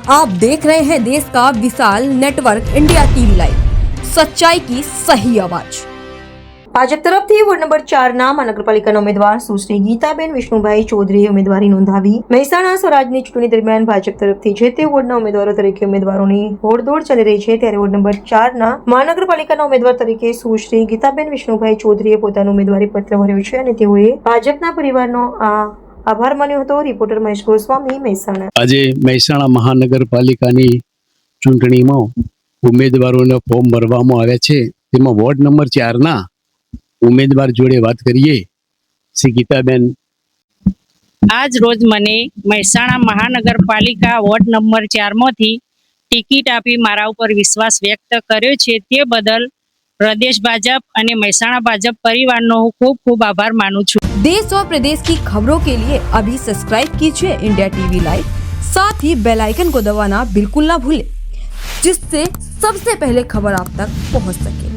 आप देख रहे हैं देश का विशाल नेटवर्क इंडिया टीवी लाइव, सच्चाई की सही आवाज। भाजप तरफથી વોર્ડ નંબર 4 ના મહાનગરપાલિકાના ઉમેદવાર સુશ્રી ગીતાબેન વિષ્ણુભાઈ ચૌધરીએ ઉમેદવારી નોંધાવી। મહેસાણા સ્વરાજની ચૂંટણી દરમિયાન ભાજપ તરફથી જે તે વોર્ડના ઉમેદવારો તરીકે ઉમેદવારોની હોડદોડ ચાલી રહી છે, ત્યારે વોર્ડ નંબર 4 ના મહાનગરપાલિકાના ઉમેદવાર તરીકે સુશ્રી ગીતાબેન વિષ્ણુભાઈ ચૌધરીએ પોતાનું ઉમેદવારી પત્ર ભર્યું છે અને તેઓએ ભાજપના પરિવારનો આભાર માન્યો હતો। રિપોર્ટર મહેશ ગોસ્વામી, મહેસાણા। આજે મહેસાણા મહાનગરપાલિકાની ચૂંટણીમાં ઉમેદવારોને ફોર્મ ભરવામાં આવ્યા છે, તેમાં વોર્ડ નંબર 4 ના ઉમેદવાર જોડે વાત કરીએ। શ્રી ગીતાબેન, આજ રોજ મને મહેસાણા મહાનગરપાલિકા વોર્ડ નંબર 4 માંથી ટિકિટ આપી મારા ઉપર વિશ્વાસ વ્યક્ત કર્યો છે, તે બદલ प्रदेश भाजपा અને મહેસાણા ભાજપ પરિવારનો હું ખૂબ ખૂબ આભાર માનું છું। देश और प्रदेश की खबरों के लिए अभी सब्सक्राइब कीजिए इंडिया टीवी लाइव, साथ ही बेल आइकन को दबाना बिल्कुल ना भूलें, जिससे सबसे पहले खबर आप तक पहुंच सके।